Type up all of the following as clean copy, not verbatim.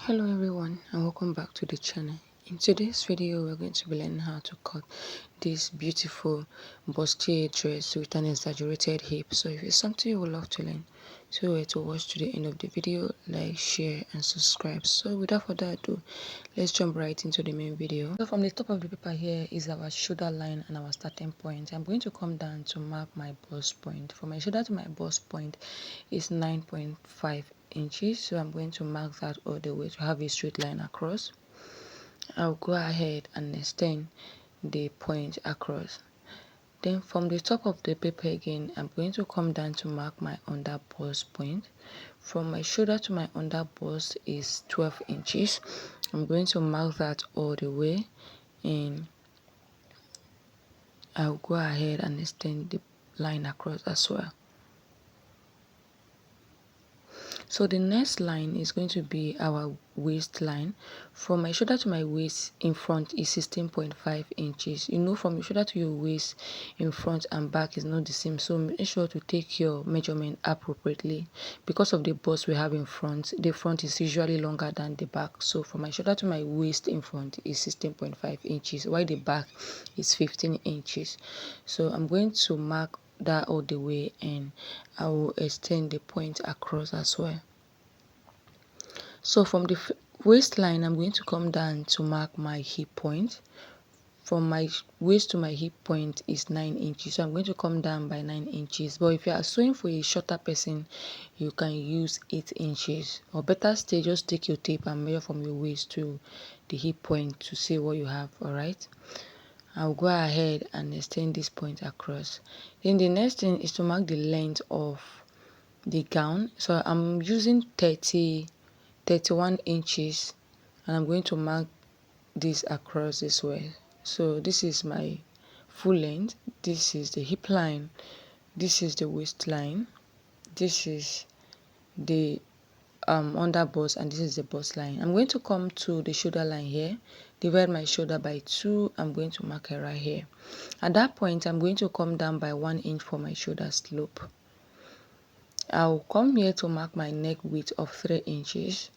Hello everyone and welcome back to the channel. In today's video we're going to be learning how to cut this beautiful bustier dress with an exaggerated hip. So if it's something you would love to learn, so to watch to the end of the video, like, share and subscribe. So without further ado, let's jump right into the main video. So from the top of the paper here is our shoulder line and our starting point. I'm going to come down to mark my bust point. From my shoulder to my bust point is 9.5 inches, so I'm going to mark that all the way to have a straight line across. I'll go ahead and extend the point across. Then from the top of the paper again, I'm going to come down to mark my under bust point. From my shoulder to my under bust is 12 inches. I'm going to mark that all the way, and I'll go ahead and extend the line across as well. So the next line is going to be our waistline. From my shoulder to my waist in front is 16.5 inches. You know, from your shoulder to your waist in front and back is not the same, so make sure to take your measurement appropriately. Because of the bust we have in front, the front is usually longer than the back. So from my shoulder to my waist in front is 16.5 inches, while the back is 15 inches. So I'm going to mark that all the way, and I will extend the point across as well. So from the waistline, I'm going to come down to mark my hip point. From my waist to my hip point is 9 inches, so I'm going to come down by 9 inches. But if you are sewing for a shorter person, you can use 8 inches, or better still, just take your tape and measure from your waist to the hip point to see what you have. All right, I'll go ahead and extend this point across. Then the next thing is to mark the length of the gown. So I'm using 31 inches, and I'm going to mark this across this way. So this is my full length, this is the hip line, this is the waistline, this is the under bust, and this is the bust line. I'm going to come to the shoulder line here, divide my shoulder by 2. I'm going to mark it right here. At that point, I'm going to come down by 1 inch for my shoulder slope. I'll come here to mark my neck width of 3 inches,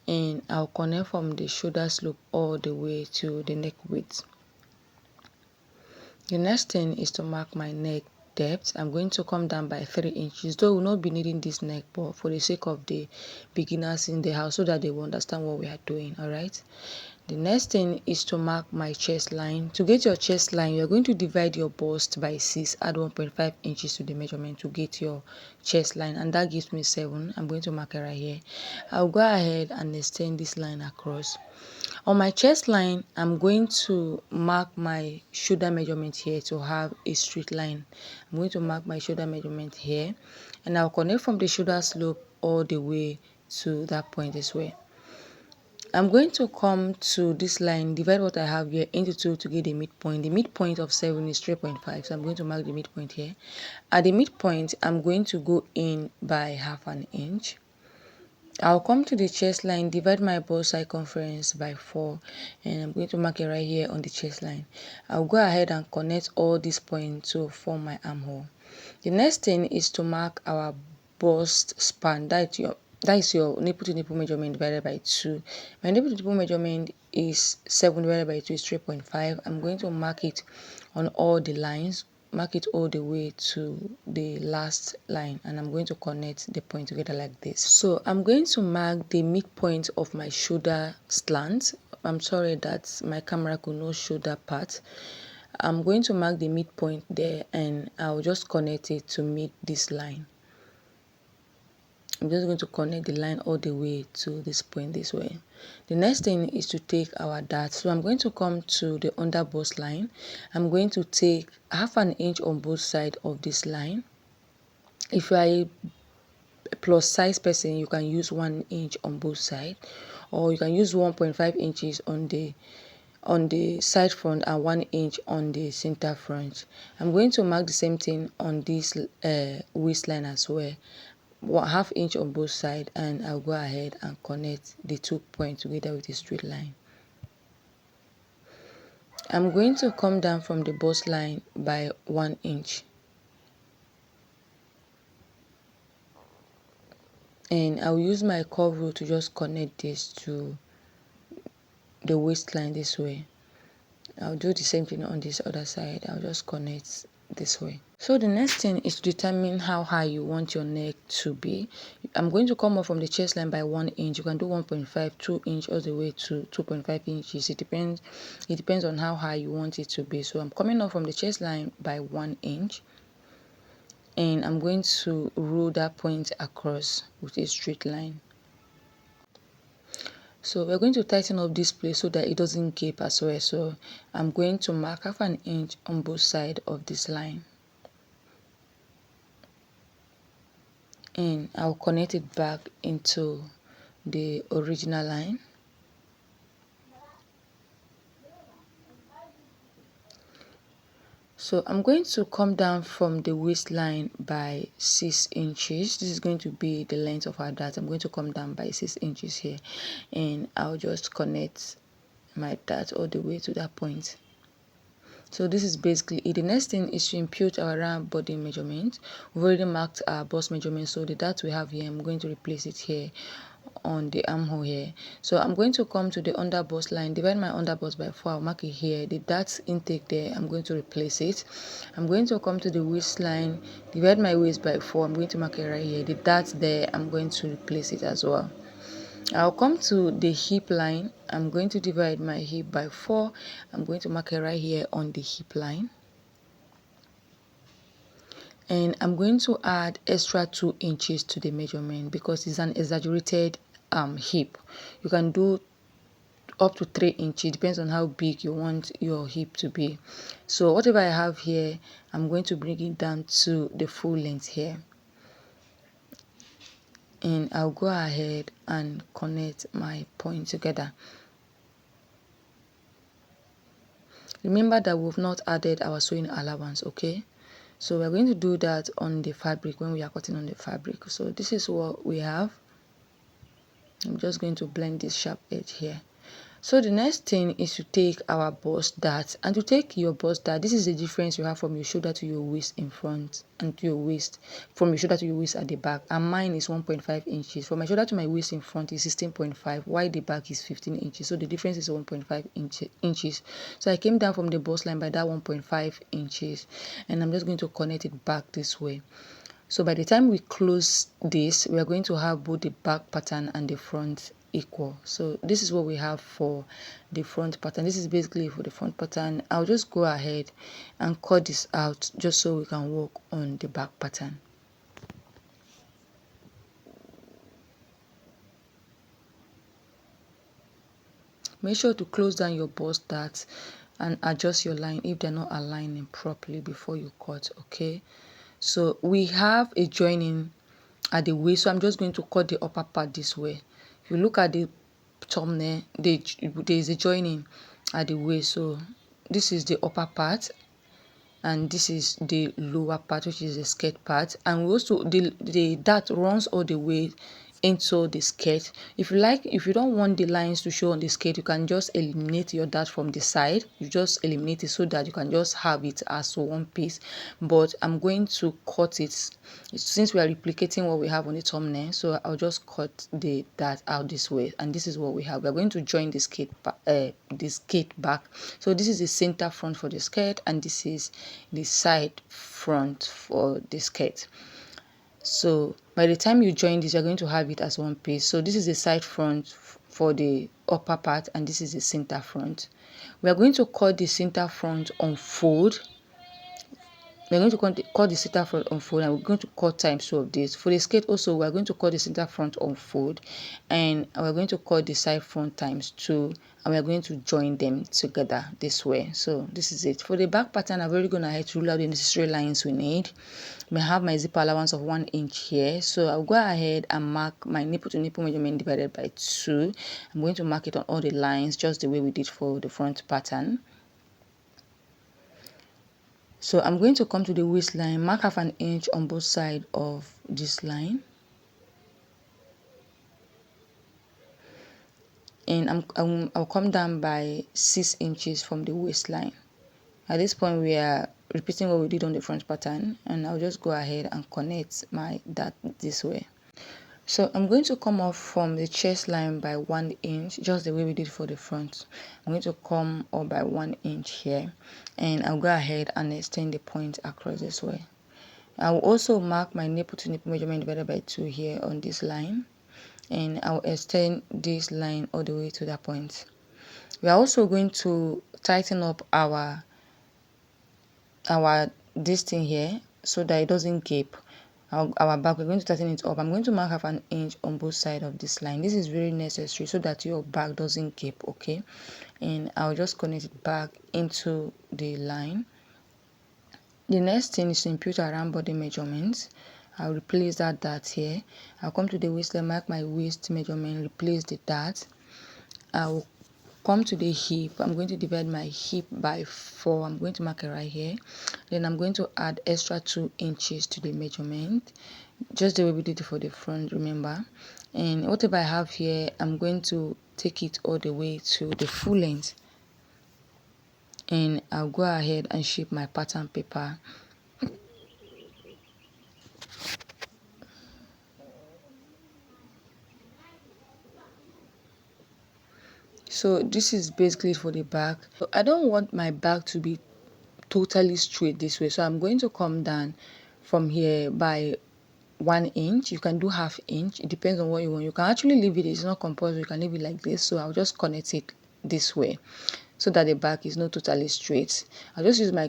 and I'll connect from the shoulder slope all the way to the neck width. The next thing is to mark my neck depth. I'm going to come down by 3 inches, though we'll not be needing this neck, but for the sake of the beginners in the house, so that they will understand what we are doing. All right, the next thing is to mark my chest line. To get your chest line, you're going to divide your bust by 6, add 1.5 inches to the measurement to get your chest line, and that gives me 7. I'm going to mark it right here. I'll go ahead and extend this line across. On my chest line, I'm going to mark my shoulder measurement here to have a straight line. I'm going to mark my shoulder measurement here, and I'll connect from the shoulder slope all the way to that point as well. I'm going to come to this line, divide what I have here into 2 to get the midpoint. The midpoint of 7 is 3.5, so I'm going to mark the midpoint here. At the midpoint, I'm going to go in by half an inch. I'll come to the chest line, divide my bust circumference by 4, and I'm going to mark it right here on the chest line. I'll go ahead and connect all these points to form my armhole. The next thing is to mark our bust span. That is your nipple to nipple measurement divided by 2. My nipple to nipple measurement is 7 divided by 2 is 3.5. I'm going to mark it on all the lines. Mark it all the way to the last line, and I'm going to connect the point together like this. So I'm going to mark the midpoint of my shoulder slant. I'm sorry that my camera could not show that part. I'm going to mark the midpoint there, and I'll just connect it to meet this line. I'm just going to connect the line all the way to this point this way. The next thing is to take our dart. So I'm going to come to the under bust line. I'm going to take half an inch on both sides of this line. If you are a plus size person, you can use 1 inch on both sides, or you can use 1.5 inches on the side front and 1 inch on the center front. I'm going to mark the same thing on this waistline as well. 1/2 inch on both sides, and I'll go ahead and connect the 2 points together with a straight line. I'm going to come down from the bust line by 1 inch. and I'll use my curve rule to just connect this to the waistline this way. I'll do the same thing on this other side. I'll just connect this way. So the next thing is to determine how high you want your neck to be. I'm going to come up from the chest line by 1 inch. You can do 1.5, 2 inch all the way to 2.5 inches. It depends on how high you want it to be. So I'm coming up from the chest line by 1 inch, and I'm going to rule that point across with a straight line. So we're going to tighten up this place so that it doesn't gape as well. So I'm going to mark 1/2 inch on both sides of this line, and I'll connect it back into the original line. So I'm going to come down from the waistline by 6 inches. This is going to be the length of our dart. I'm going to come down by 6 inches here, and I'll just connect my dart all the way to that point. So this is basically it. The next thing is to impute our round body measurement. We've already marked our bust measurement, so the dart we have here, I'm going to replace it here on the armhole here. So I'm going to come to the under bust line, divide my under bust by 4. I'll mark it here. The dart intake there, I'm going to replace it. I'm going to come to the waistline, divide my waist by 4. I'm going to mark it right here. The dart there, I'm going to replace it as well. I'll come to the hip line. I'm going to divide my hip by 4. I'm going to mark it right here on the hip line. And I'm going to add extra 2 inches to the measurement because it's an exaggerated hip. You can do up to 3 inches, depends on how big you want your hip to be. So whatever I have here, I'm going to bring it down to the full length here. And I'll go ahead and connect my point together. Remember that we've not added our sewing allowance, okay? So we're going to do that on the fabric when we are cutting on the fabric. So this is what we have. I'm just going to blend this sharp edge here. So the next thing is to take our bust dart, and to take your bust dart, this is the difference you have from your shoulder to your waist in front and to your waist, from your shoulder to your waist at the back. And mine is 1.5 inches. From my shoulder to my waist in front is 16.5, while the back is 15 inches. So the difference is 1.5 inches. So I came down from the bust line by that 1.5 inches, and I'm just going to connect it back this way. So by the time we close this, we are going to have both the back pattern and the front equal. So this is what we have for the front pattern. This is basically for the front pattern. I'll just go ahead and cut this out just so we can work on the back pattern. Make sure to close down your bust dart and adjust your line if they're not aligning properly before you cut, okay? So we have a joining at the waist, so I'm just going to cut the upper part this way. If you look at the thumbnail, there is a joining at the waist. So this is the upper part, and this is the lower part, which is the skirt part. And we also the dart runs all the way into the skirt. If you like, if you don't want the lines to show on the skirt, you can just eliminate your dart from the side. You just eliminate it so that you can just have it as one piece. But I'm going to cut it since we are replicating what we have on the thumbnail, so I'll just cut the dart out this way, and this is what we have. We're going to join the skirt back. So this is the center front for the skirt, and this is the side front for the skirt. So by the time you join this, you're going to have it as one piece. So this is the side front for the upper part, and this is the center front. We are going to cut the center front on fold. We're going to cut the center front on fold, and we're going to cut times 2 of this. For the skirt also, we're going to cut the center front on fold, and we're going to cut the side front times 2, and we're going to join them together this way. So this is it. For the back pattern, I've already gone ahead to rule out the necessary lines we need. I have my zipper allowance of 1 inch here, so I'll go ahead and mark my nipple to nipple measurement divided by 2. I'm going to mark it on all the lines just the way we did for the front pattern. So I'm going to come to the waistline, mark 1/2 inch on both sides of this line, and I'll come down by 6 inches from the waistline. At this point, we are repeating what we did on the front pattern, and I'll just go ahead and connect my dart this way. So I'm going to come off from the chest line by 1 inch, just the way we did for the front. I'm going to come up by 1 inch here, and I'll go ahead and extend the point across this way. I will also mark my nipple to nipple measurement divided by 2 here on this line, and I'll extend this line all the way to that point. We are also going to tighten up our this thing here so that it doesn't gape. Our back, we're going to tighten it up. I'm going to mark 1/2 inch on both sides of this line. This is very necessary so that your back doesn't gape, okay? And I'll just connect it back into the line. The next thing is to impute around body measurements. I'll replace that dart here. I'll come to the waistline, mark my waist measurement, replace the dart. I'll come to the hip. I'm going to divide my hip by 4. I'm going to mark it right here. Then I'm going to add extra 2 inches to the measurement, just the way we did it for the front, remember. And whatever I have here, I'm going to take it all the way to the full length, and I'll go ahead and shape my pattern paper. So this is basically for the back. So I don't want my back to be totally straight this way, so I'm going to come down from here by 1 inch. You can do 1/2 inch, it depends on what you want. You can actually leave it, it's not compulsory, you can leave it like this. So I'll just connect it this way so that the back is not totally straight. I'll just use my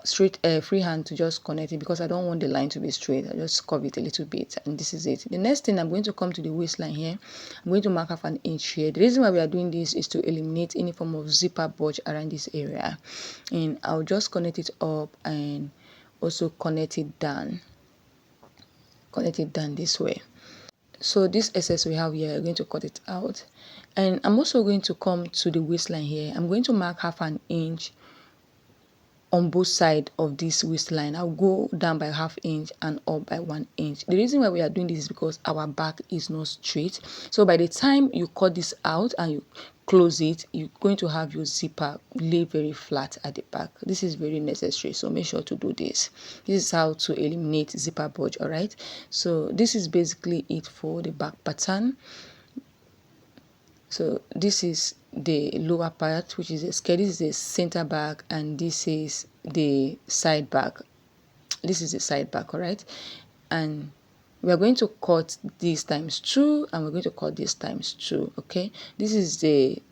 straight free hand to just connect it because I don't want the line to be straight. I just curve it a little bit, and this is it. The next thing, I'm going to come to the waistline here. I'm going to mark 1/2 inch here. The reason why we are doing this is to eliminate any form of zipper bulge around this area, and I'll just connect it up and also connect it down this way. So this excess we have here, I'm going to cut it out, and I'm also going to come to the waistline here. I'm going to mark 1/2 inch on both sides of this waistline. I'll go down by 1/2 inch and up by 1 inch. The reason why we are doing this is because our back is not straight. So by the time you cut this out and you close it, you're going to have your zipper lay very flat at the back. This is very necessary, so make sure to do this. This is how to eliminate zipper bulge. All right, so this is basically it for the back pattern. So this is the lower part, which is a skirt. This is the center back, and this is the side back. This is the side back, all right? And we are going to cut this times 2, and we're going to cut this times 2, okay? This is the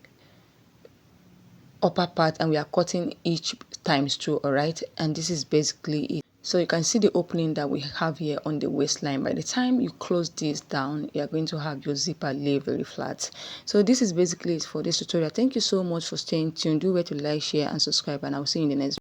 upper part, and we are cutting each times 2, all right? And this is basically it. So you can see the opening that we have here on the waistline. By the time you close this down, you are going to have your zipper lay very flat. So this is basically it for this tutorial. Thank you so much for staying tuned. Do wait to like, share, and subscribe, and I'll see you in the next video.